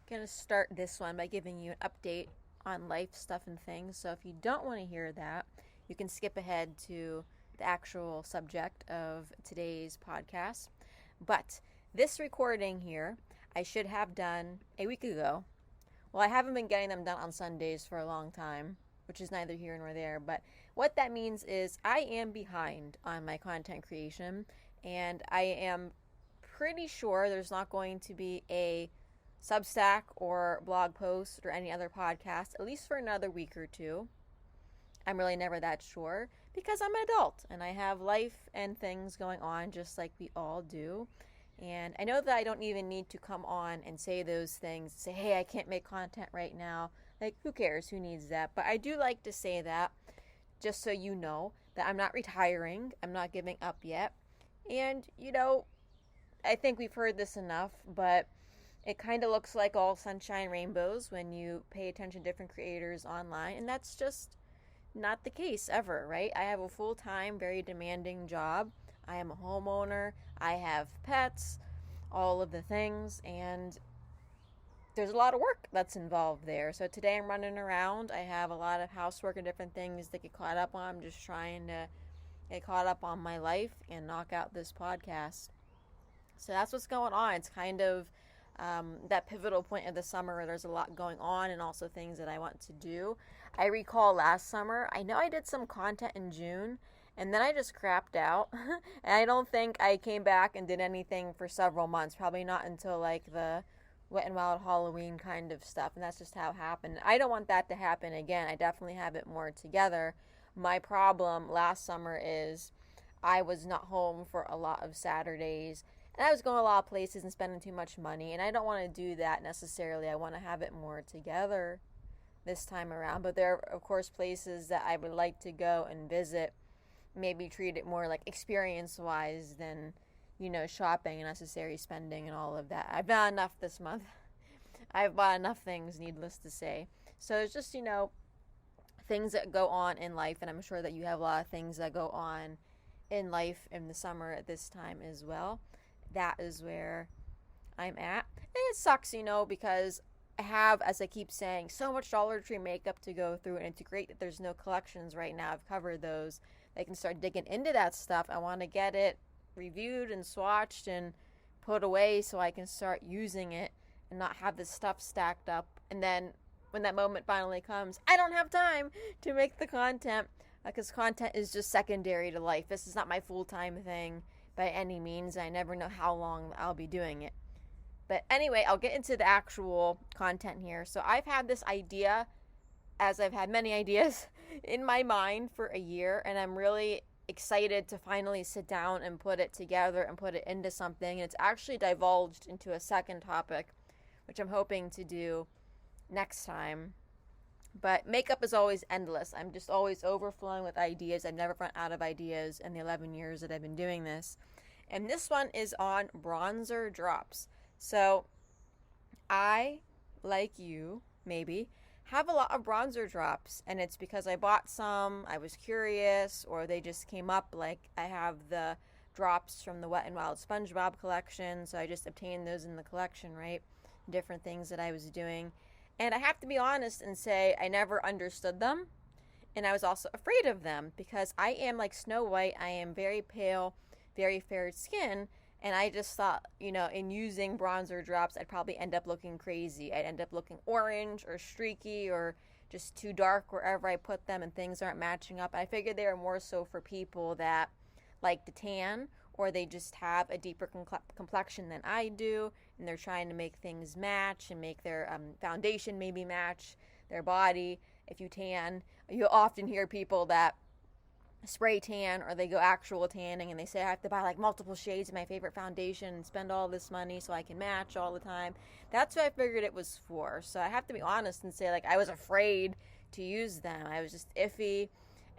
going to start this one by giving you an update on life stuff and things. So if you don't want to hear that, you can skip ahead to the actual subject of today's podcast. But this recording here, I should have done a week ago. Well, I haven't been getting them done on Sundays for a long time, which is neither here nor there. But what that means is I am behind on my content creation, and I am pretty sure there's not going to be a Substack or blog post or any other podcast, at least for another week or two. I'm really never that sure because I'm an adult and I have life and things going on just like we all do. And I know that I don't even need to come on and say those things, say, hey, I can't make content right now. Like, who cares? Who needs that? But I do like to say that just so you know that I'm not retiring. I'm not giving up yet. And, I think we've heard this enough, but it kind of looks like all sunshine rainbows when you pay attention to different creators online, and that's just not the case ever, right? I have a full-time, very demanding job. I am a homeowner. I have pets, all of the things, and there's a lot of work that's involved there. So today I'm running around. I have a lot of housework and different things to get caught up on. I'm just trying to get caught up on my life and knock out this podcast. So that's what's going on. It's kind of that pivotal point of the summer where there's a lot going on and also things that I want to do. I recall last summer, I know I did some content in June, and then I just crapped out. And I don't think I came back and did anything for several months, probably not until like the Wet and Wild Halloween kind of stuff, and that's just how it happened. I don't want that to happen again. I definitely have it more together. My problem last summer is I was not home for a lot of Saturdays, and I was going a lot of places and spending too much money, and I don't want to do that necessarily. I want to have it more together this time around. But there are, of course, places that I would like to go and visit, maybe treat it more like experience-wise than, shopping and necessary spending and all of that. I've done enough this month. I've bought enough things, needless to say. So it's just, things that go on in life, and I'm sure that you have a lot of things that go on in life in the summer at this time as well. That is where I'm at. And it sucks, because I have, as I keep saying, so much Dollar Tree makeup to go through, and it's great that there's no collections right now. I've covered those. I can start digging into that stuff. I want to get it reviewed and swatched and put away so I can start using it and not have this stuff stacked up. And then when that moment finally comes, I don't have time to make the content because content is just secondary to life. This is not my full-time thing by any means. I never know how long I'll be doing it. But anyway, I'll get into the actual content here. So I've had this idea, as I've had many ideas, in my mind for a year, and I'm really excited to finally sit down and put it together and put it into something. And it's actually divulged into a second topic, which I'm hoping to do next time. But makeup is always endless. I'm just always overflowing with ideas. I've never run out of ideas in the 11 years that I've been doing this. And this one is on bronzer drops. So I, like you, maybe, have a lot of bronzer drops. And it's because I bought some, I was curious, or they just came up. Like I have the drops from the Wet and Wild SpongeBob collection. So I just obtained those in the collection, right? Different things that I was doing. And I have to be honest and say I never understood them. And I was also afraid of them because I am like Snow White. I am very pale, very fair skin. And I just thought, in using bronzer drops, I'd probably end up looking crazy. I'd end up looking orange or streaky or just too dark wherever I put them and things aren't matching up. I figured they were more so for people that like to tan or they just have a deeper complexion than I do, and they're trying to make things match and make their foundation maybe match their body. If you tan, you'll often hear people that spray tan or they go actual tanning and they say I have to buy like multiple shades of my favorite foundation and spend all this money so I can match all the time. That's what I figured it was for. So I have to be honest and say like I was afraid to use them. I was just iffy.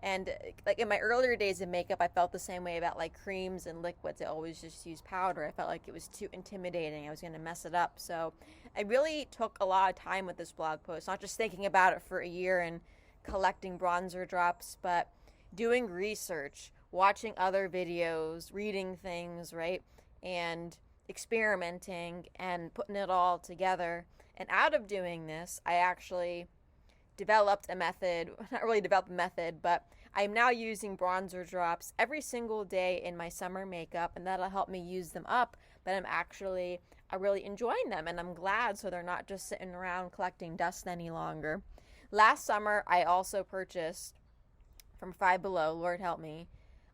And like in my earlier days of makeup, I felt the same way about like creams and liquids. I always just used powder. I felt like it was too intimidating. I was going to mess it up. So I really took a lot of time with this blog post, not just thinking about it for a year and collecting bronzer drops, but doing research, watching other videos, reading things, right? And experimenting and putting it all together And out of doing this, I actually developed a method, not really developed a method, but I'm now using bronzer drops every single day in my summer makeup, and that'll help me use them up, but I really enjoying them, and I'm glad, so they're not just sitting around collecting dust any longer. Last summer, I also purchased from Five Below, Lord help me,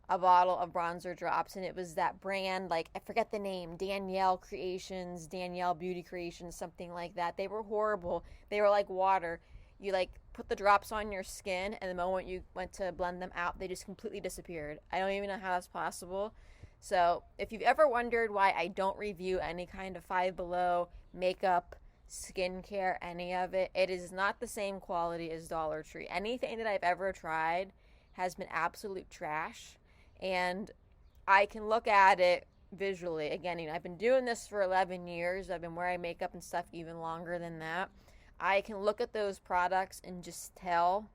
a bottle of bronzer drops, and it was that brand, like, I forget the name, Danielle Beauty Creations, something like that. They were horrible. They were like water. You like put the drops on your skin, and the moment you went to blend them out, they just completely disappeared. I don't even know how that's possible. So if you've ever wondered why I don't review any kind of Five Below makeup, skincare, any of it, it is not the same quality as Dollar Tree. Anything that I've ever tried has been absolute trash, and I can look at it visually. Again, I've been doing this for 11 years. I've been wearing makeup and stuff even longer than that. I can look at those products and just tell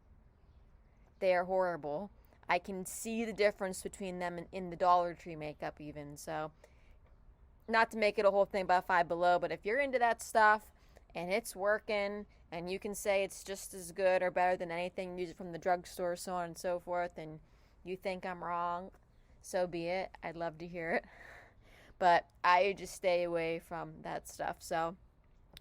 they are horrible. I can see the difference between them in the Dollar Tree makeup even. So, not to make it a whole thing about Five Below, but if you're into that stuff and it's working and you can say it's just as good or better than anything, use it from the drugstore, so on and so forth, and you think I'm wrong, so be it. I'd love to hear it. But I just stay away from that stuff. So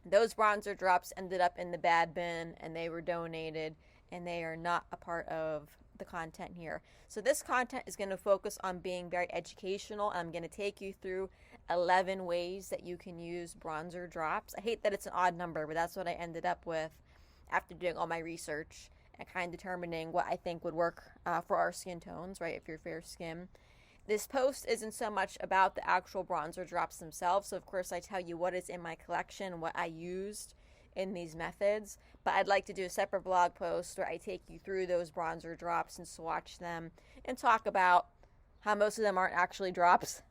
those bronzer drops ended up in the bad bin, and they were donated, and they are not a part of the content here. So this content is going to focus on being very educational. I'm going to take you through 11 ways that you can use bronzer drops. I hate that it's an odd number, but that's what I ended up with after doing all my research and kind of determining what I think would work for our skin tones, right, if you're fair skin. This post isn't so much about the actual bronzer drops themselves. So, of course, I tell you what is in my collection, what I used in these methods. But I'd like to do a separate blog post where I take you through those bronzer drops and swatch them and talk about how most of them aren't actually drops,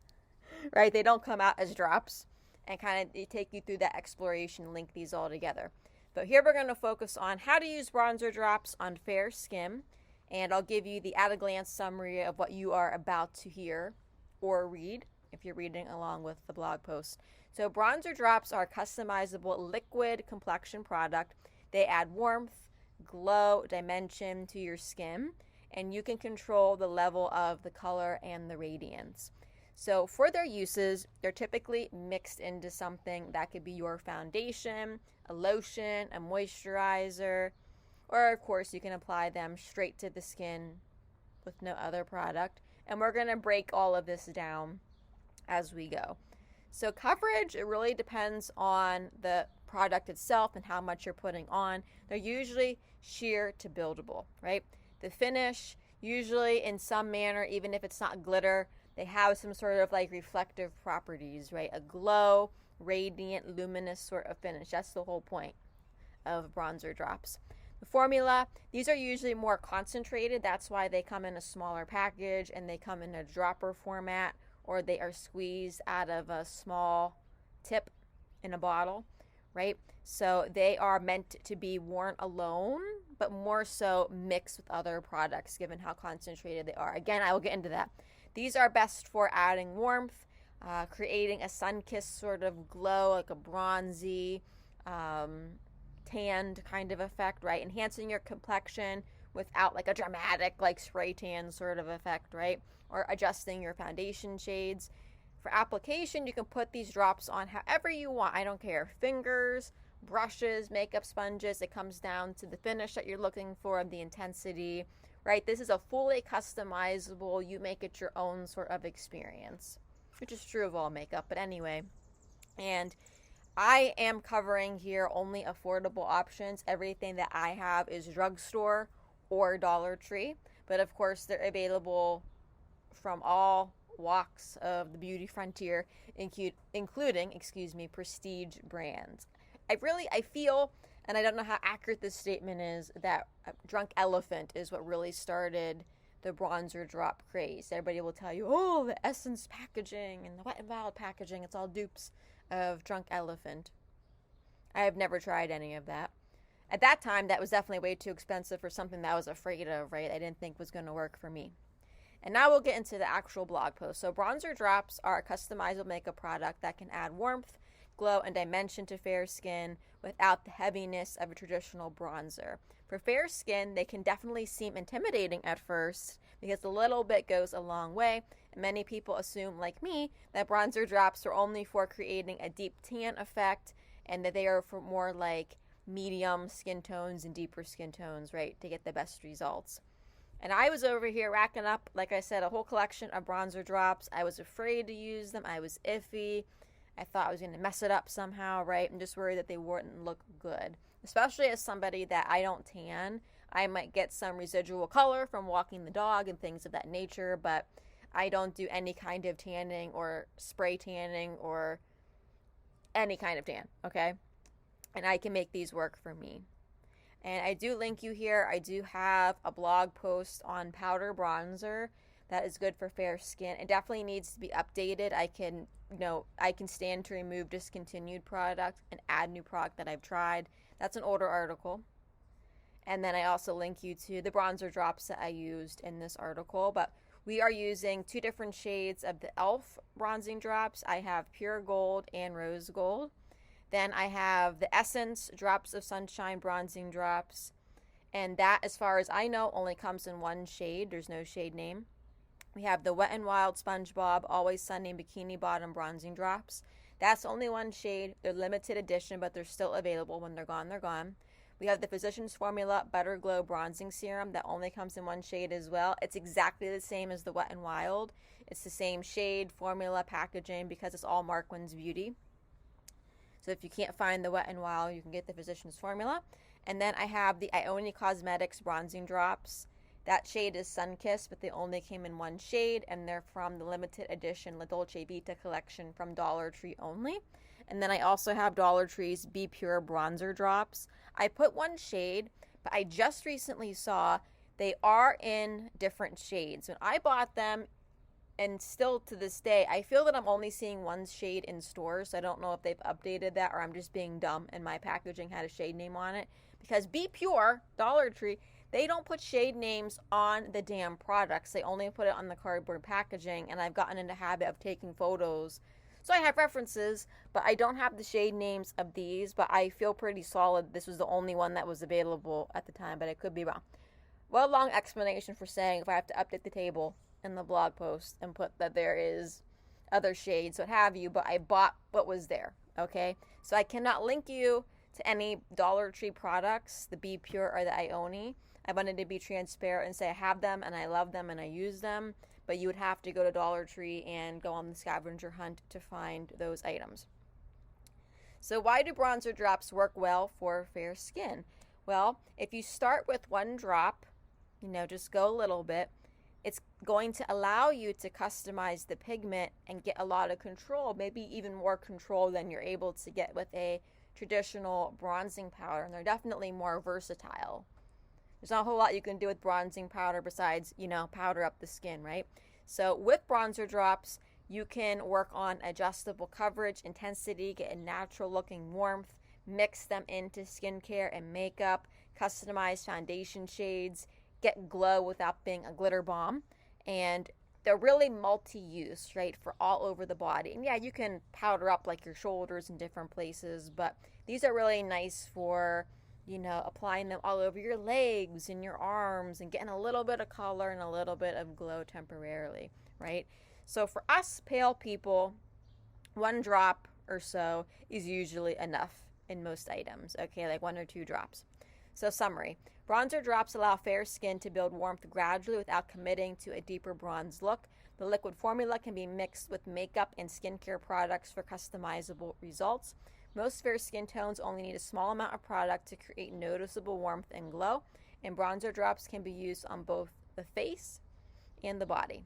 right? They don't come out as drops, and kind of take you through that exploration, link these all together. But here we're going to focus on how to use bronzer drops on fair skin, and I'll give you the at-a-glance summary of what you are about to hear or read if you're reading along with the blog post. So bronzer drops are a customizable liquid complexion product. They add warmth, glow, dimension to your skin, and you can control the level of the color and the radiance. So for their uses, they're typically mixed into something that could be your foundation, a lotion, a moisturizer, or of course you can apply them straight to the skin with no other product. And we're going to break all of this down as we go. So coverage, it really depends on the product itself and how much you're putting on. They're usually sheer to buildable, right? The finish, usually in some manner, even if it's not glitter, they have some sort of like reflective properties, right? A glow, radiant, luminous sort of finish. That's the whole point of bronzer drops. The formula, these are usually more concentrated. That's why they come in a smaller package, and they come in a dropper format, or they are squeezed out of a small tip in a bottle, right? So they are meant to be worn alone, but more so mixed with other products, given how concentrated they are. Again, I will get into that. These are best for adding warmth, creating a sun-kissed sort of glow, like a bronzy, tanned kind of effect, right? Enhancing your complexion without like a dramatic like spray tan sort of effect, right? Or adjusting your foundation shades. For application, you can put these drops on however you want. I don't care. Fingers, brushes, makeup sponges. It comes down to the finish that you're looking for, the intensity, right? This is a fully customizable, you make it your own sort of experience, which is true of all makeup. But anyway, and I am covering here only affordable options. Everything that I have is drugstore or Dollar Tree. But of course, they're available from all walks of the beauty frontier, including, prestige brands. I feel, and I don't know how accurate this statement is, that Drunk Elephant is what really started the bronzer drop craze. Everybody will tell you, oh, the Essence packaging and the Wet n Wild packaging, it's all dupes of Drunk Elephant. I have never tried any of that. At that time, that was definitely way too expensive for something that I was afraid of, right? I didn't think was going to work for me. And now we'll get into the actual blog post. So bronzer drops are a customizable makeup product that can add warmth, glow and dimension to fair skin without the heaviness of a traditional bronzer. For fair skin, they can definitely seem intimidating at first because a little bit goes a long way. And many people assume, like me, that bronzer drops are only for creating a deep tan effect and that they are for more like medium skin tones and deeper skin tones, right, to get the best results. And I was over here racking up, like I said, a whole collection of bronzer drops. I was afraid to use them. I was iffy. I thought I was going to mess it up somehow, right? I'm just worried that they wouldn't look good. Especially as somebody that I don't tan. I might get some residual color from walking the dog and things of that nature, but I don't do any kind of tanning or spray tanning or any kind of tan, okay? And I can make these work for me. And I do link you here. I do have a blog post on powder bronzer that is good for fair skin. It definitely needs to be updated. I can stand to remove discontinued product and add new product that I've tried. That's an older article. And then I also link you to the bronzer drops that I used in this article. But we are using 2 different shades of the e.l.f. bronzing drops. I have pure gold and rose gold. Then I have the Essence Drops of Sunshine bronzing drops. And that, as far as I know, only comes in 1 shade. There's no shade name. We have the Wet n Wild SpongeBob Always Sunny Bikini Bottom bronzing drops. That's only 1 shade. They're limited edition, but they're still available. When they're gone, they're gone. We have the Physicians Formula Butter Glow Bronzing Serum that only comes in 1 shade as well. It's exactly the same as the Wet n Wild. It's the same shade, formula, packaging, because it's all Markwin's Beauty. So if you can't find the Wet n Wild, you can get the Physicians Formula. And then I have the Ione Cosmetics Bronzing Drops. That shade is Sunkissed, but they only came in 1 shade, and they're from the limited edition La Dolce Vita collection from Dollar Tree only. And then I also have Dollar Tree's Be Pure Bronzer Drops. I put 1 shade, but I just recently saw they are in different shades. When I bought them, and still to this day, I feel that I'm only seeing 1 shade in stores. I don't know if they've updated that or I'm just being dumb and my packaging had a shade name on it. Because Be Pure, Dollar Tree, they don't put shade names on the damn products. They only put it on the cardboard packaging, and I've gotten into the habit of taking photos. So I have references, but I don't have the shade names of these, but I feel pretty solid this was the only one that was available at the time, but I could be wrong. Well, long explanation for saying if I have to update the table in the blog post and put that there is other shades, what have you, but I bought what was there, okay? So I cannot link you to any Dollar Tree products, the Be Pure or the Ione. I wanted to be transparent and say I have them and I love them and I use them, but you would have to go to Dollar Tree and go on the scavenger hunt to find those items. So why do bronzer drops work well for fair skin? Well, if you start with 1 drop, just go a little bit, it's going to allow you to customize the pigment and get a lot of control, maybe even more control than you're able to get with a traditional bronzing powder, and they're definitely more versatile. There's not a whole lot you can do with bronzing powder besides, powder up the skin, right? So with bronzer drops, you can work on adjustable coverage, intensity, get a natural looking warmth, mix them into skincare and makeup, customize foundation shades, get glow without being a glitter bomb. And they're really multi-use, right, for all over the body. And yeah, you can powder up like your shoulders in different places, but these are really nice for applying them all over your legs and your arms and getting a little bit of color and a little bit of glow temporarily, right? So for us pale people, 1 drop or so is usually enough in most items, okay, like 1 or 2 drops. So summary, bronzer drops allow fair skin to build warmth gradually without committing to a deeper bronze look. The liquid formula can be mixed with makeup and skincare products for customizable results. Most fair skin tones only need a small amount of product to create noticeable warmth and glow, and bronzer drops can be used on both the face and the body.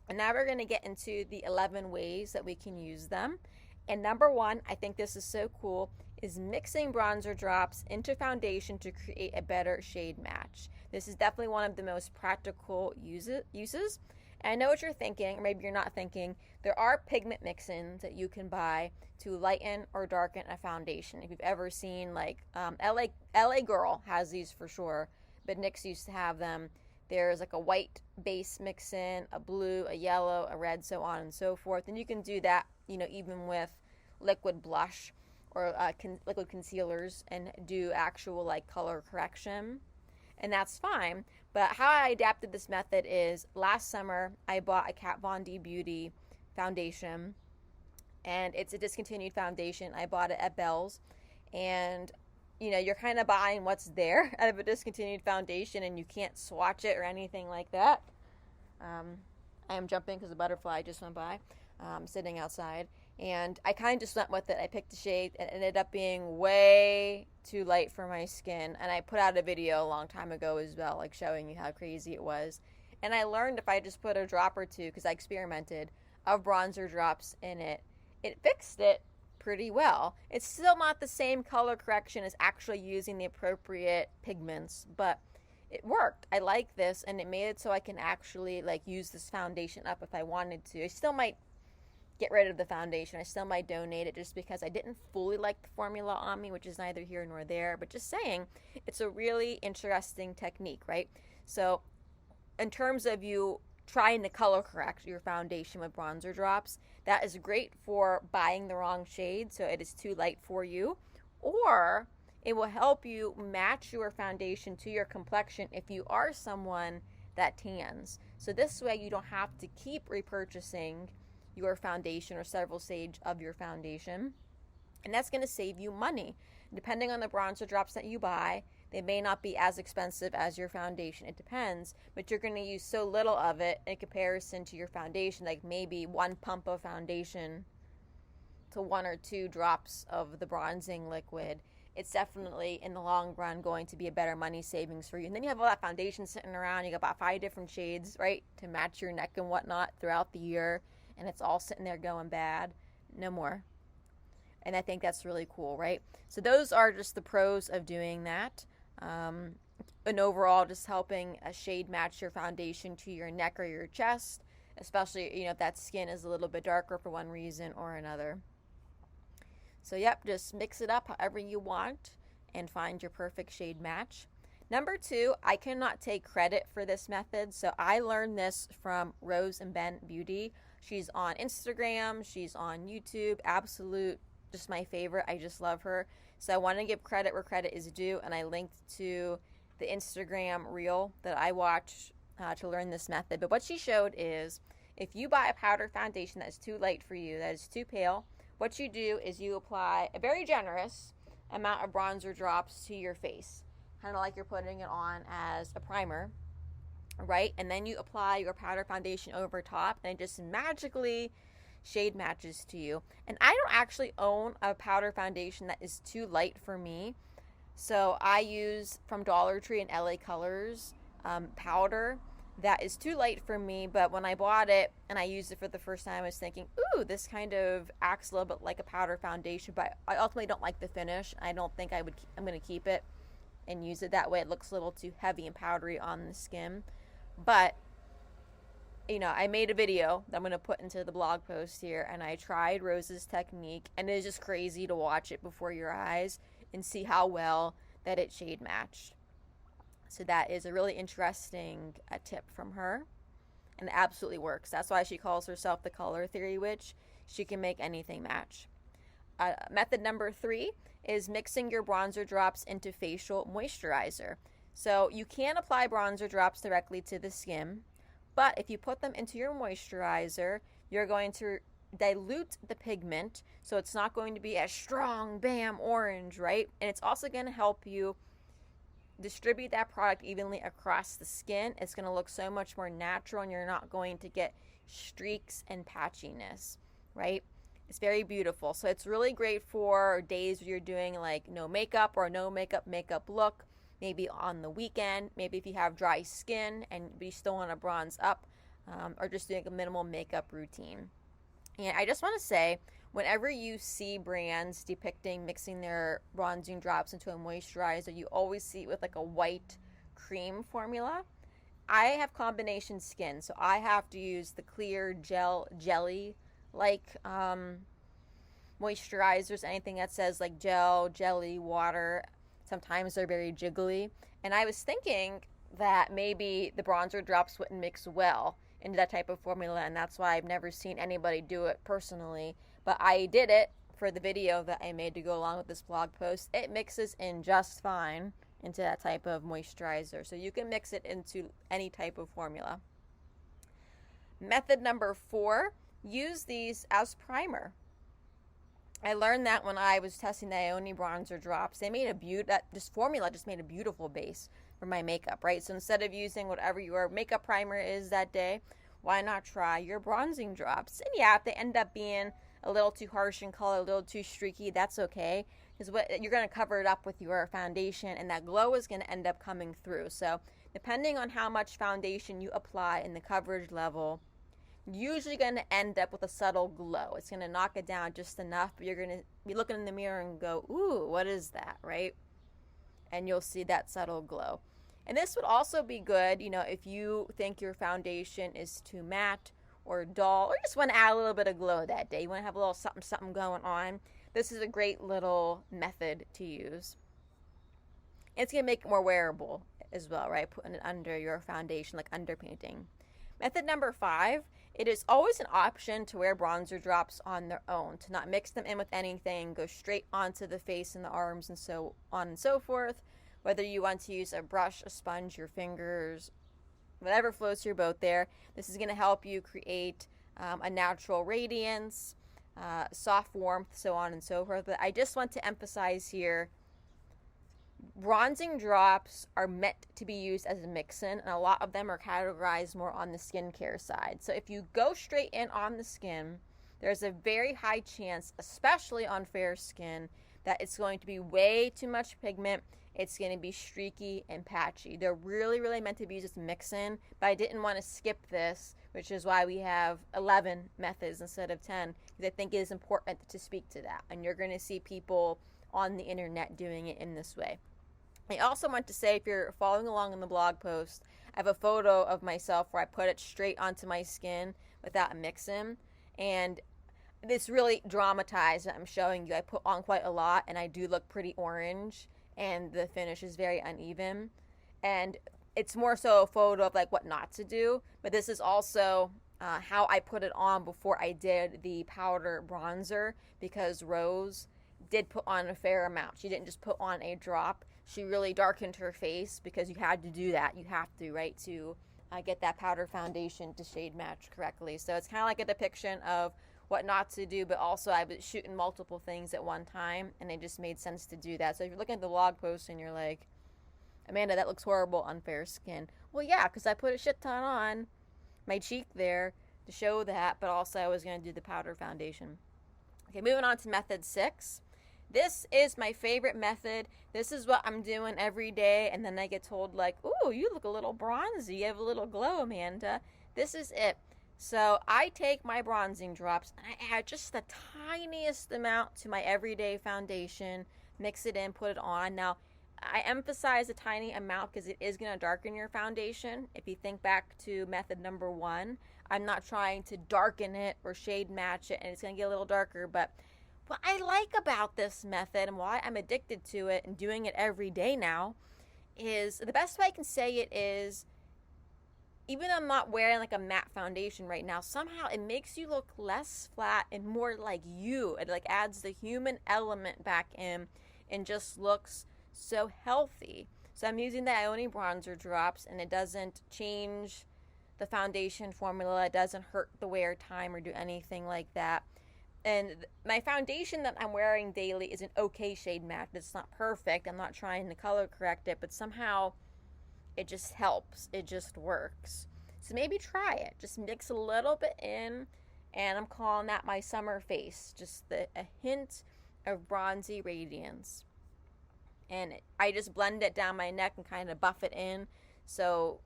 And now we're going to get into the 11 ways that we can use them. And number 1, I think this is so cool, is mixing bronzer drops into foundation to create a better shade match. This is definitely one of the most practical uses. And I know what you're thinking, or maybe you're not thinking. There are pigment mix-ins that you can buy to lighten or darken a foundation. If you've ever seen, like, LA Girl has these for sure, but NYX used to have them. There's like a white base mix-in, a blue, a yellow, a red, so on and so forth. And you can do that, even with liquid blush or liquid concealers and do actual like color correction, and that's fine. But how I adapted this method is last summer I bought a Kat Von D Beauty foundation, and it's a discontinued foundation. I bought it at Bell's, and you're kind of buying what's there out of a discontinued foundation, and you can't swatch it or anything like that. I am jumping because a butterfly just went by, sitting outside, and I kind of just went with it. I picked a shade, and it ended up being way too light for my skin, and I put out a video a long time ago as well, like showing you how crazy it was. And I learned if I just put a drop or two, because I experimented, of bronzer drops in it, it fixed it pretty well. It's still not the same color correction as actually using the appropriate pigments, but it worked. I like this, and it made it so I can actually like use this foundation up if I wanted to. I still might get rid of the foundation. I still might donate it just because I didn't fully like the formula on me, which is neither here nor there, but just saying, it's a really interesting technique, right? So in terms of you trying to color correct your foundation with bronzer drops, that is great for buying the wrong shade, so it is too light for you, or it will help you match your foundation to your complexion if you are someone that tans. So this way you don't have to keep repurchasing your foundation or several shades of your foundation, and that's going to save you money. Depending on the bronzer drops that you buy, they may not be as expensive as your foundation. It depends, but you're going to use so little of it in comparison to your foundation, like maybe one pump of foundation to 1 or 2 drops of the bronzing liquid. It's definitely in the long run going to be a better money savings for you. And then you have all that foundation sitting around. You got about 5 different shades, right, to match your neck and whatnot throughout the year, and it's all sitting there going bad. No more. And I think that's really cool, right? So those are just the pros of doing that. And overall, just helping a shade match your foundation to your neck or your chest, especially if that skin is a little bit darker for one reason or another. So yep, just mix it up however you want and find your perfect shade match. Number 2, I cannot take credit for this method. So I learned this from Rose and Ben Beauty. She's on Instagram, she's on YouTube, absolute, just my favorite. I just love her. So I want to give credit where credit is due, and I linked to the Instagram reel that I watched to learn this method. But what she showed is if you buy a powder foundation that is too light for you, that is too pale, what you do is you apply a very generous amount of bronzer drops to your face, kind of like you're putting it on as a primer, right? And then you apply your powder foundation over top, and it just magically shade matches to you. And I don't actually own a powder foundation that is too light for me, so I use from Dollar Tree and LA Colors powder that is too light for me. But when I bought it and I used it for the first time, I was thinking, ooh, this kind of acts a little bit like a powder foundation, but I ultimately don't like the finish. I don't think I'm going to keep it and use it that way. It looks a little too heavy and powdery on the skin. But I made a video that I'm going to put into the blog post here, and I tried Rose's technique, and it is just crazy to watch it before your eyes and see how well that it shade matched. So that is a really interesting tip from her, and it absolutely works. That's why she calls herself the color theory witch. She can make anything match. Method number 3 is mixing your bronzer drops into facial moisturizer. So you can apply bronzer drops directly to the skin, but if you put them into your moisturizer, you're going to dilute the pigment, so it's not going to be as strong, bam, orange, right? And it's also going to help you distribute that product evenly across the skin. It's going to look so much more natural, and you're not going to get streaks and patchiness, right? It's very beautiful. So it's really great for days where you're doing like no makeup or no makeup look. Maybe on the weekend, maybe if you have dry skin and you still want to bronze up, or just doing a minimal makeup routine. And I just want to say, whenever you see brands depicting mixing their bronzing drops into a moisturizer, you always see it with like a white cream formula. I have combination skin, so I have to use the clear jelly like moisturizers, anything that says like gel, jelly, water. Sometimes they're very jiggly. And I was thinking that maybe the bronzer drops wouldn't mix well into that type of formula, and that's why I've never seen anybody do it personally. But I did it for the video that I made to go along with this blog post, it mixes in just fine into that type of moisturizer. So you can mix it into any type of formula. Method number 4, use these as primer. I learned that when I was testing the Ioni bronzer drops. They made this formula just made a beautiful base for my makeup, right? So instead of using whatever your makeup primer is that day, why not try your bronzing drops? And yeah, if they end up being a little too harsh in color, a little too streaky, that's okay. Because what you're going to cover it up with your foundation, and that glow is going to end up coming through. So depending on how much foundation you apply and the coverage level, you're usually going to end up with a subtle glow. It's going to knock it down just enough, but you're going to be looking in the mirror and go, ooh, what is that, right? And you'll see that subtle glow. And this would also be good, if you think your foundation is too matte or dull, or just want to add a little bit of glow that day. You want to have a little something going on. This is a great little method to use. It's going to make it more wearable as well, right? Putting it under your foundation, like underpainting. Method number 5, it is always an option to wear bronzer drops on their own, to not mix them in with anything, go straight onto the face and the arms and so on and so forth. Whether you want to use a brush, a sponge, your fingers, whatever floats your boat there, this is going to help you create a natural radiance, soft warmth, so on and so forth. But I just want to emphasize here, bronzing drops are meant to be used as a mix-in, and a lot of them are categorized more on the skincare side. So if you go straight in on the skin, there's a very high chance, especially on fair skin, that it's going to be way too much pigment. It's going to be streaky and patchy. They're really, really meant to be used as mix-in, but I didn't want to skip this, which is why we have 11 methods instead of 10, because I think it is important to speak to that. And you're going to see people on the internet doing it in this way. I also want to say, if you're following along in the blog post, I have a photo of myself where I put it straight onto my skin without a mix-in, and it's really dramatized that I'm showing you. I put on quite a lot, and I do look pretty orange, and the finish is very uneven, and it's more so a photo of like what not to do, but this is also how I put it on before I did the powder bronzer, because Rose did put on a fair amount. She didn't just put on a drop. She really darkened her face, because you had to do that. You have to, right, to get that powder foundation to shade match correctly. So it's kind of like a depiction of what not to do, but also I was shooting multiple things at one time, and it just made sense to do that. So if you're looking at the blog post and you're like, Amanda, that looks horrible on fair skin. Well, yeah, because I put a shit ton on my cheek there to show that, but also I was going to do the powder foundation. Okay, moving on to method 6. This is my favorite method. This is what I'm doing every day, and then I get told like, ooh, you look a little bronzy. You have a little glow, Amanda. This is it. So I take my bronzing drops and I add just the tiniest amount to my everyday foundation, mix it in, put it on. Now, I emphasize a tiny amount because it is going to darken your foundation. If you think back to method number 1, I'm not trying to darken it or shade match it, and it's going to get a little darker. But what I like about this method and why I'm addicted to it and doing it every day now is, the best way I can say it is, even though I'm not wearing like a matte foundation right now, somehow it makes you look less flat and more like you. It like adds the human element back in and just looks so healthy. So I'm using the Ioni bronzer drops, and it doesn't change the foundation formula. It doesn't hurt the wear time or do anything like that. And my foundation that I'm wearing daily is an okay shade match. It's not perfect. I'm not trying to color correct it, but somehow it just helps. It just works. So maybe try it. Just mix a little bit in, and I'm calling that my summer face. Just a hint of bronzy radiance. And I just blend it down my neck and kind of buff it in so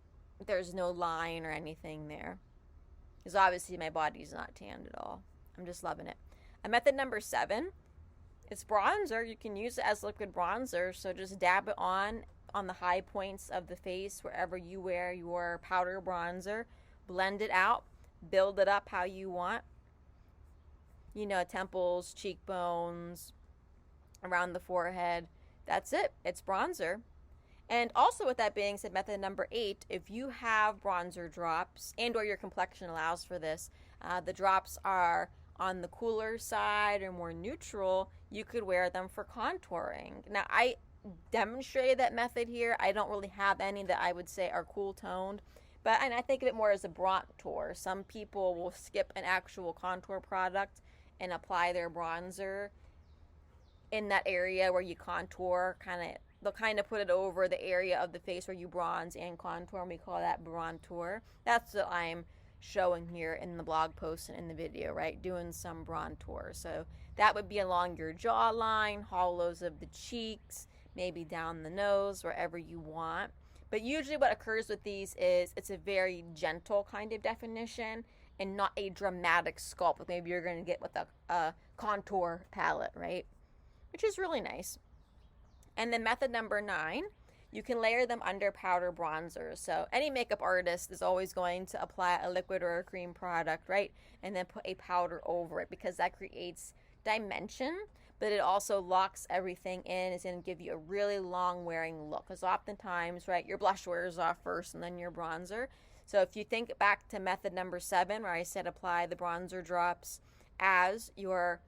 there's no line or anything there. Because obviously my body's not tanned at all. I'm just loving it. Method number 7, it's bronzer. You can use it as liquid bronzer. So just dab it on the high points of the face wherever you wear your powder bronzer. Blend it out. Build it up how you want. Temples, cheekbones, around the forehead. That's it. It's bronzer. And also, with that being said, method number 8, if you have bronzer drops and or your complexion allows for this, the drops are on the cooler side or more neutral, you could wear them for contouring. Now, I demonstrated that method here. I don't really have any that I would say are cool toned, but and I think of it more as a bronzer. Some people will skip an actual contour product and apply their bronzer in that area where you contour. They'll kind of put it over the area of the face where you bronze and contour, and we call that bronzer. That's what I'm showing here in the blog post and in the video, right? Doing some bronzer. So that would be along your jawline, hollows of the cheeks, maybe down the nose, wherever you want. But usually what occurs with these is it's a very gentle kind of definition and not a dramatic sculpt like maybe you're going to get with a contour palette, right? Which is really nice. And then method number 9, you can layer them under powder bronzers. So any makeup artist is always going to apply a liquid or a cream product, right? And then put a powder over it because that creates dimension, but it also locks everything in. It's going to give you a really long wearing look. Because oftentimes, right, your blush wears off first and then your bronzer. So if you think back to method number 7 where I said apply the bronzer drops as your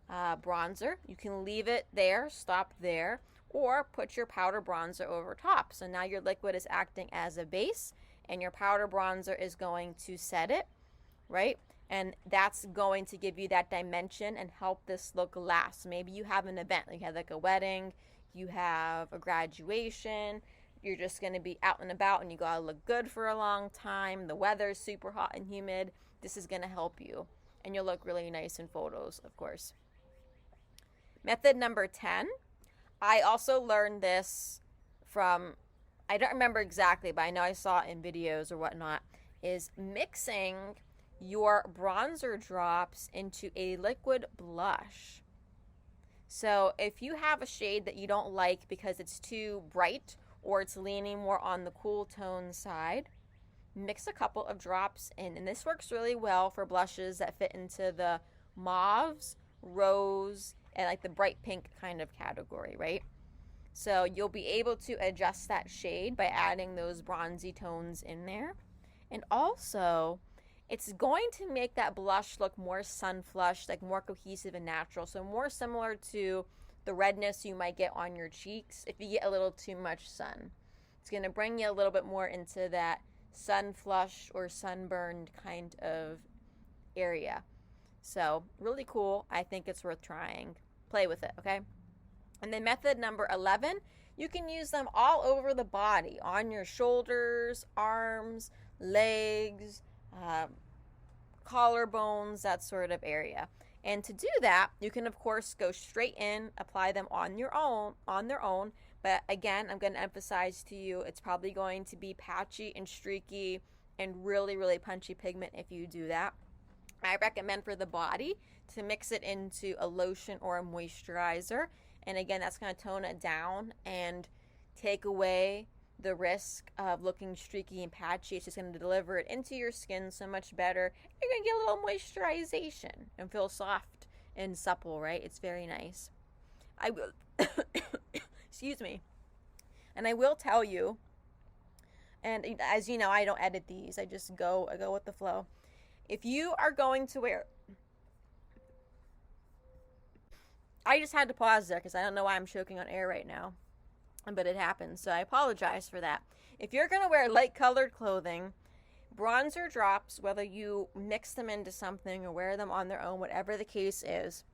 bronzer, you can leave it there, stop there, or put your powder bronzer over top. So now your liquid is acting as a base and your powder bronzer is going to set it, right? And that's going to give you that dimension and help this look last. So maybe you have an event, like you have like a wedding, you have a graduation, you're just going to be out and about and you got to look good for a long time. The weather's super hot and humid. This is going to help you and you'll look really nice in photos, of course. Method number 10. I also learned this from, I don't remember exactly, but I know I saw it in videos or whatnot, is mixing your bronzer drops into a liquid blush. So if you have a shade that you don't like because it's too bright or it's leaning more on the cool tone side, mix a couple of drops in. And this works really well for blushes that fit into the mauves, rose, and like the bright pink kind of category, right? So you'll be able to adjust that shade by adding those bronzy tones in there. And also, it's going to make that blush look more sun flushed, like more cohesive and natural. So more similar to the redness you might get on your cheeks if you get a little too much sun. It's going to bring you a little bit more into that sun flushed or sunburned kind of area. So really cool. I think it's worth trying. Play with it, okay? And then method number 11, you can use them all over the body, on your shoulders, arms, legs, collarbones, that sort of area. And to do that, you can of course go straight in, apply them on their own. But again, I'm going to emphasize to you, it's probably going to be patchy and streaky and really, really punchy pigment if you do that. I recommend for the body to mix it into a lotion or a moisturizer. And again, that's going to tone it down and take away the risk of looking streaky and patchy. It's just going to deliver it into your skin so much better. You're going to get a little moisturization and feel soft and supple, right? It's very nice. I will, excuse me. And I will tell you, and as you know, I don't edit these. I go with the flow. If you are going to wear, I just had to pause there because I don't know why I'm choking on air right now, but it happens, so I apologize for that. If you're going to wear light colored clothing, bronzer drops, whether you mix them into something or wear them on their own, whatever the case is,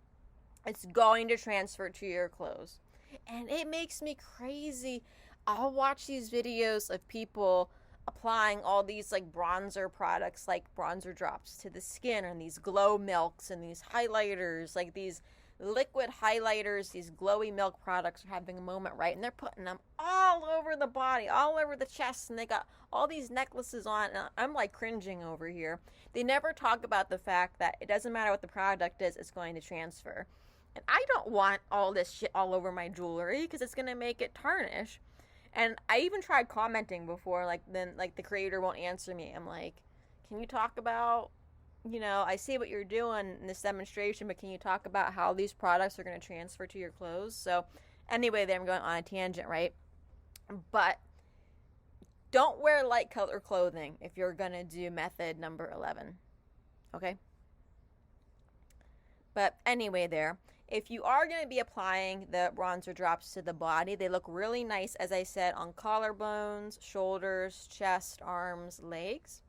it's going to transfer to your clothes. And it makes me crazy. I'll watch these videos of people applying all these like bronzer products, like bronzer drops to the skin, and these glow milks and these highlighters, like these liquid highlighters, these glowy milk products are having a moment, right? And they're putting them all over the body, all over the chest, and they got all these necklaces on, and I'm like cringing over here. They never talk about the fact that it doesn't matter what the product is, it's going to transfer. And I don't want all this shit all over my jewelry because it's going to make it tarnish. And I even tried commenting before, then the creator won't answer me. I'm like, can you talk about, I see what you're doing in this demonstration, but can you talk about how these products are going to transfer to your clothes? So anyway, I'm going on a tangent, right? But don't wear light color clothing if you're going to do method number 11. Okay? But anyway, if you are going to be applying the bronzer drops to the body, they look really nice, as I said, on collarbones, shoulders, chest, arms, legs.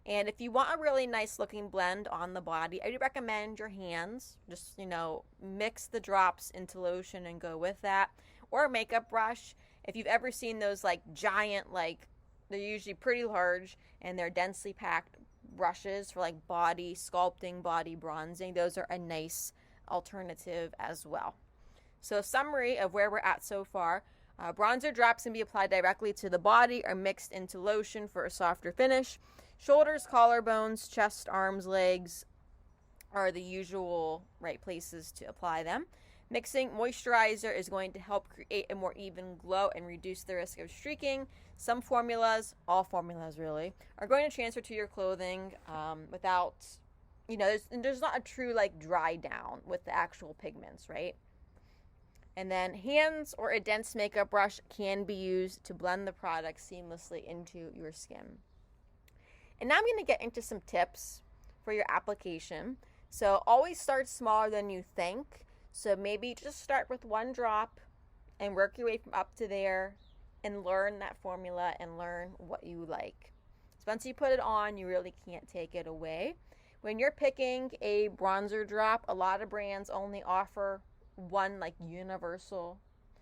And if you want a really nice looking blend on the body, I do recommend your hands. Just, mix the drops into lotion and go with that. Or a makeup brush. If you've ever seen those giant, they're usually pretty large and they're densely packed brushes for body sculpting, body bronzing, those are a nice alternative as well. So, summary of where we're at so far. Bronzer drops can be applied directly to the body or mixed into lotion for a softer finish. Shoulders, collarbones, chest, arms, legs are the usual right places to apply them. Mixing moisturizer is going to help create a more even glow and reduce the risk of streaking. Some formulas, all formulas really, are going to transfer to your clothing without, there's not a true dry down with the actual pigments, right? And then hands or a dense makeup brush can be used to blend the product seamlessly into your skin. And now I'm going to get into some tips for your application. So always start smaller than you think. So maybe just start with one drop and work your way from up to there and learn that formula and learn what you like. So once you put it on, you really can't take it away. When you're picking a bronzer drop, a lot of brands only offer one universal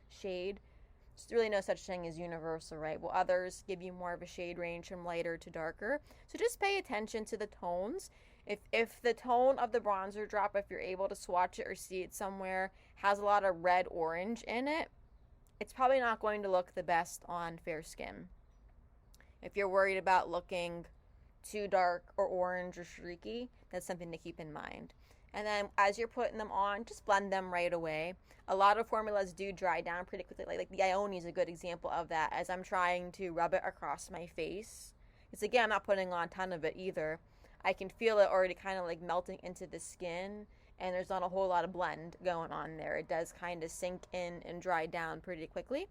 shade. There's really no such thing as universal, right? Well, others give you more of a shade range from lighter to darker. So just pay attention to the tones. If the tone of the bronzer drop, if you're able to swatch it or see it somewhere, has a lot of red orange in it, it's probably not going to look the best on fair skin. If you're worried about looking too dark or orange or streaky, that's something to keep in mind. And then as you're putting them on, just blend them right away. A lot of formulas do dry down pretty quickly. Like the Ione is a good example of that. As I'm trying to rub it across my face, because again, I'm not putting on a ton of it either, I can feel it already kind of melting into the skin, and there's not a whole lot of blend going on there. It does kind of sink in and dry down pretty quickly.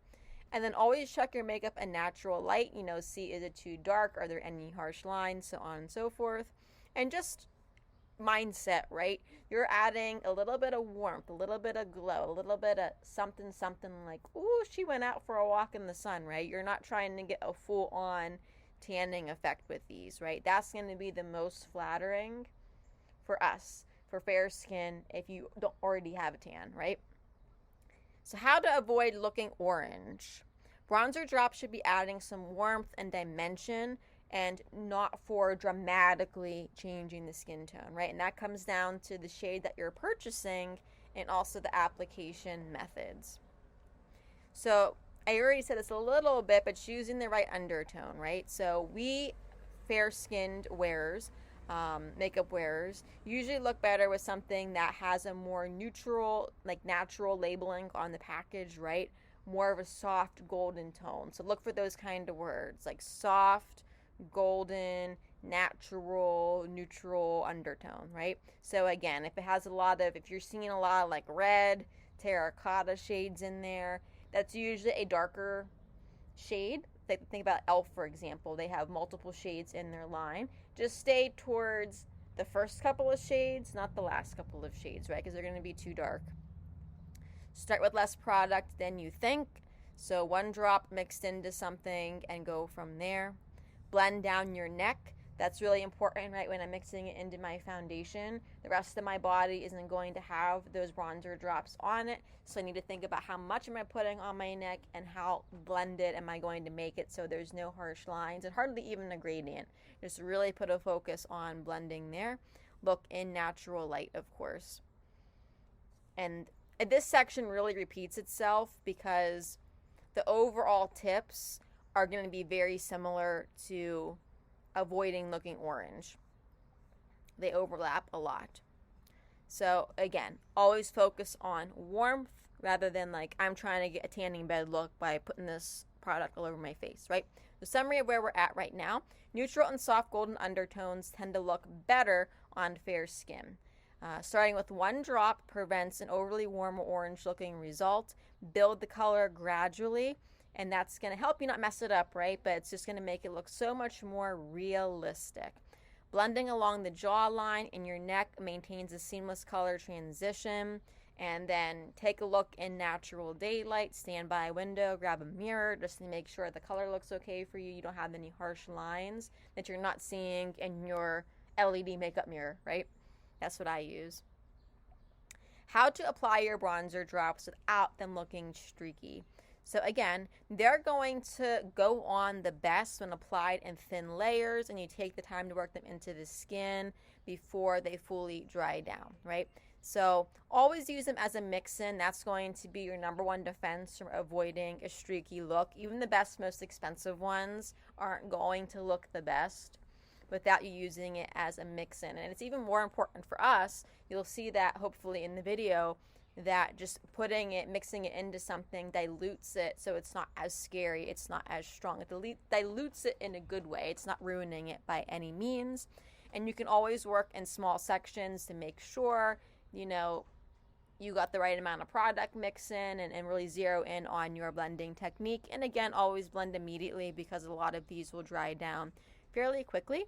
And then always check your makeup in natural light. See, is it too dark? Are there any harsh lines? So on and so forth. And just mindset, right? You're adding a little bit of warmth, a little bit of glow, a little bit of something ooh, she went out for a walk in the sun, right? You're not trying to get a full-on tanning effect with these, right? That's going to be the most flattering for us, for fair skin, if you don't already have a tan, right? So how to avoid looking orange. Bronzer drops should be adding some warmth and dimension and not for dramatically changing the skin tone, right? And that comes down to the shade that you're purchasing and also the application methods. So I already said this a little bit, but choosing the right undertone, right? So we fair-skinned wearers, makeup wearers, usually look better with something that has a more neutral, natural labeling on the package, right? More of a soft golden tone. So look for those kind of words, like soft, golden, natural, neutral undertone, right? So again, if you're seeing a lot of red, terracotta shades in there, that's usually a darker shade. Think about e.l.f., for example. They have multiple shades in their line. Just stay towards the first couple of shades, not the last couple of shades, right? Because they're going to be too dark. Start with less product than you think. So one drop mixed into something and go from there. Blend down your neck. That's really important, right? When I'm mixing it into my foundation, the rest of my body isn't going to have those bronzer drops on it. So I need to think about how much am I putting on my neck and how blended am I going to make it so there's no harsh lines and hardly even a gradient. Just really put a focus on blending there. Look in natural light, of course. And this section really repeats itself because the overall tips are going to be very similar to avoiding looking orange. They overlap a lot. So again, always focus on warmth rather than I'm trying to get a tanning bed look by putting this product all over my face, right? The summary of where we're at right now: neutral and soft golden undertones tend to look better on fair skin. Starting with one drop prevents an overly warm or orange looking result. Build the color gradually, and that's going to help you not mess it up, right? But it's just going to make it look so much more realistic. Blending along the jawline and your neck maintains a seamless color transition. And then take a look in natural daylight, stand by a window, grab a mirror just to make sure the color looks okay for you. You don't have any harsh lines that you're not seeing in your LED makeup mirror, right? That's what I use. How to apply your bronzer drops without them looking streaky. So again, they're going to go on the best when applied in thin layers and you take the time to work them into the skin before they fully dry down, right? So always use them as a mix-in. That's going to be your number one defense from avoiding a streaky look. Even the best, most expensive ones aren't going to look the best without you using it as a mix-in. And it's even more important for us. You'll see that hopefully in the video, that just mixing it into something dilutes it so it's not as scary, it's not as strong. It dilutes it in a good way. It's not ruining it by any means. And you can always work in small sections to make sure you got the right amount of product mix in and really zero in on your blending technique. And again, always blend immediately because a lot of these will dry down fairly quickly.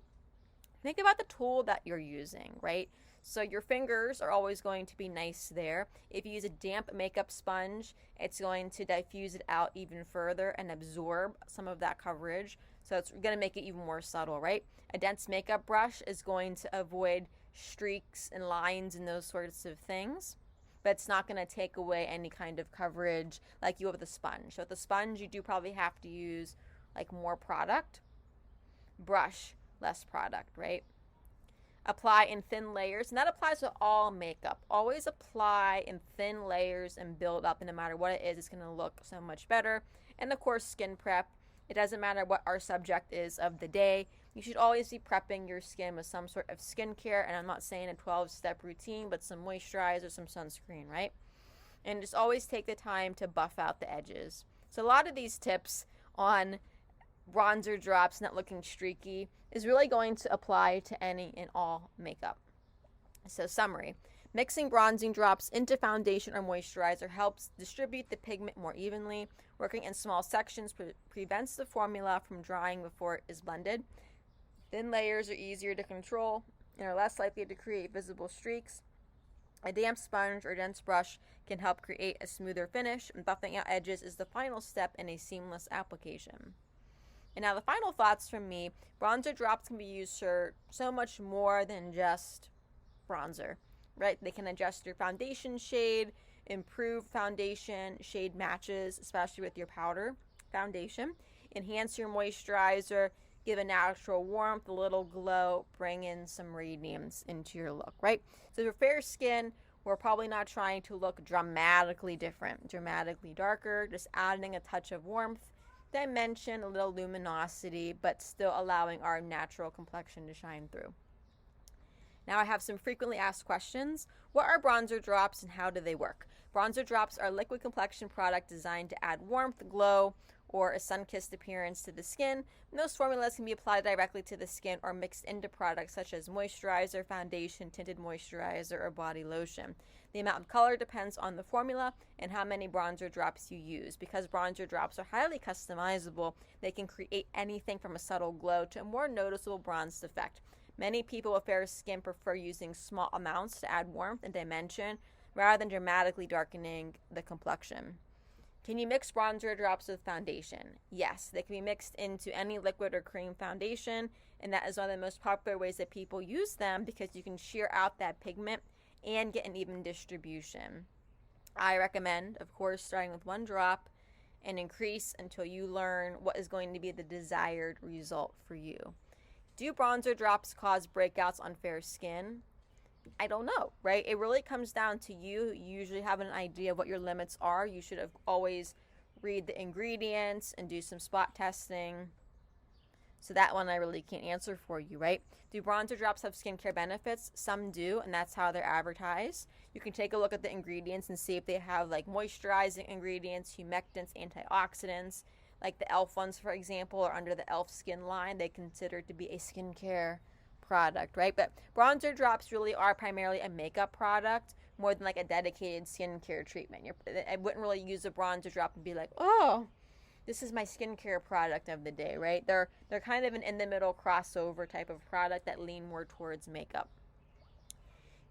Think about the tool that you're using, right? So your fingers are always going to be nice there. If you use a damp makeup sponge, it's going to diffuse it out even further and absorb some of that coverage. So it's going to make it even more subtle, right? A dense makeup brush is going to avoid streaks and lines and those sorts of things, but it's not going to take away any kind of coverage like you have with a sponge. So with a sponge, you do probably have to use like more product. Brush, less product, right? Apply in thin layers, and that applies to all makeup. Always apply in thin layers and build up, and no matter what it is, it's going to look so much better. And of course, skin prep. It doesn't matter what our subject is of the day. You should always be prepping your skin with some sort of skincare, and I'm not saying a 12-step routine, but some moisturizer, some sunscreen, right? And just always take the time to buff out the edges. So a lot of these tips on bronzer drops not looking streaky is really going to apply to any and all makeup. So summary. Mixing bronzing drops into foundation or moisturizer helps distribute the pigment more evenly. Working in small sections prevents the formula from drying before it is blended. Thin layers are easier to control and are less likely to create visible streaks. A damp sponge or dense brush can help create a smoother finish, and buffing out edges is the final step in a seamless application. And now the final thoughts from me, bronzer drops can be used for so much more than just bronzer, right? They can adjust your foundation shade, improve foundation shade matches, especially with your powder foundation, enhance your moisturizer, give a natural warmth, a little glow, bring in some radiance into your look, right? So for fair skin, we're probably not trying to look dramatically different, dramatically darker, just adding a touch of warmth, dimension, a little luminosity, but still allowing our natural complexion to shine through. Now I have some frequently asked questions. What are bronzer drops and how do they work? Bronzer drops are a liquid complexion product designed to add warmth, glow, or a sun-kissed appearance to the skin. Most formulas can be applied directly to the skin or mixed into products such as moisturizer, foundation, tinted moisturizer, or body lotion. The amount of color depends on the formula and how many bronzer drops you use. Because bronzer drops are highly customizable, they can create anything from a subtle glow to a more noticeable bronzed effect. Many people with fair skin prefer using small amounts to add warmth and dimension rather than dramatically darkening the complexion. Can you mix bronzer drops with foundation? Yes, they can be mixed into any liquid or cream foundation, and that is one of the most popular ways that people use them because you can shear out that pigment and get an even distribution. I recommend, of course, starting with one drop and increase until you learn what is going to be the desired result for you. Do bronzer drops cause breakouts on fair skin? I don't know, right? It really comes down to you. You usually have an idea of what your limits are. You should have always read the ingredients and do some spot testing. So that one I really can't answer for you, right? Do bronzer drops have skincare benefits? Some do, and that's how they're advertised. You can take a look at the ingredients and see if they have like moisturizing ingredients, humectants, antioxidants. Like the e.l.f. ones, for example, are under the e.l.f. skin line. They consider to be a skincare product, right? But bronzer drops really are primarily a makeup product more than like a dedicated skincare treatment. I wouldn't really use a bronzer drop and be like, oh, this is my skincare product of the day, right? They're kind of an in the middle crossover type of product that lean more towards makeup.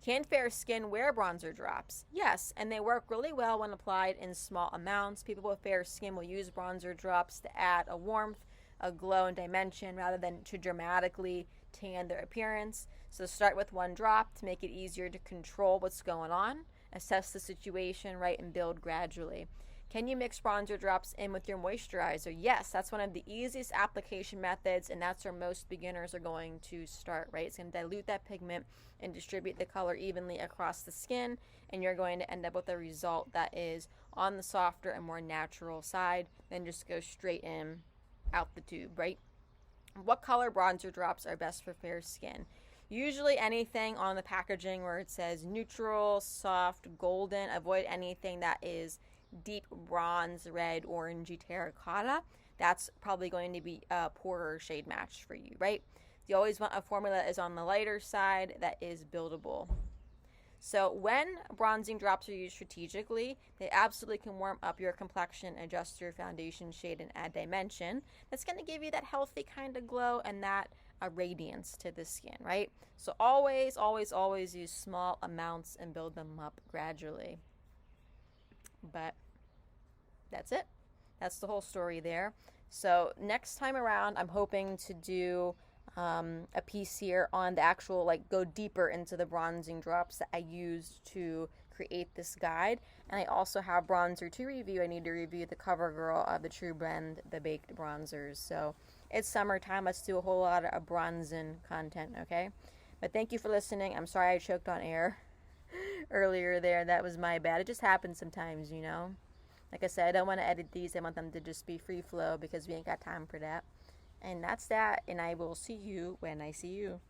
Can fair skin wear bronzer drops? Yes, and they work really well when applied in small amounts. People with fair skin will use bronzer drops to add a warmth, a glow, and dimension rather than to dramatically tan their appearance. So start with one drop to make it easier to control what's going on, assess the situation, right, and build gradually. Can you mix bronzer drops in with your moisturizer? Yes, that's one of the easiest application methods, and that's where most beginners are going to start, right? It's going to dilute that pigment and distribute the color evenly across the skin, and you're going to end up with a result that is on the softer and more natural side, then just go straight in out the tube, right? What color bronzer drops are best for fair skin? Usually anything on the packaging where it says neutral, soft, golden. Avoid anything that is deep bronze, red, orangey, terracotta. That's probably going to be a poorer shade match for you, right? You always want a formula that is on the lighter side that is buildable. So when bronzing drops are used strategically, they absolutely can warm up your complexion, adjust your foundation shade, and add dimension. That's going to give you that healthy kind of glow and that radiance to the skin, right? So always, always, always use small amounts and build them up gradually. But that's it. That's the whole story there. So next time around, I'm hoping to do a piece here on the actual, like, go deeper into the bronzing drops that I used to create this guide. And I also have bronzer to review. I need to review the CoverGirl of the True Blend, the baked bronzers. So it's summertime. Let's do a whole lot of bronzing content, okay? But thank you for listening. I'm sorry I choked on air earlier there. That was my bad. It just happens sometimes, you know. Like I said, I don't want to edit these. I want them to just be free flow because we ain't got time for that. And that's that. And I will see you when I see you.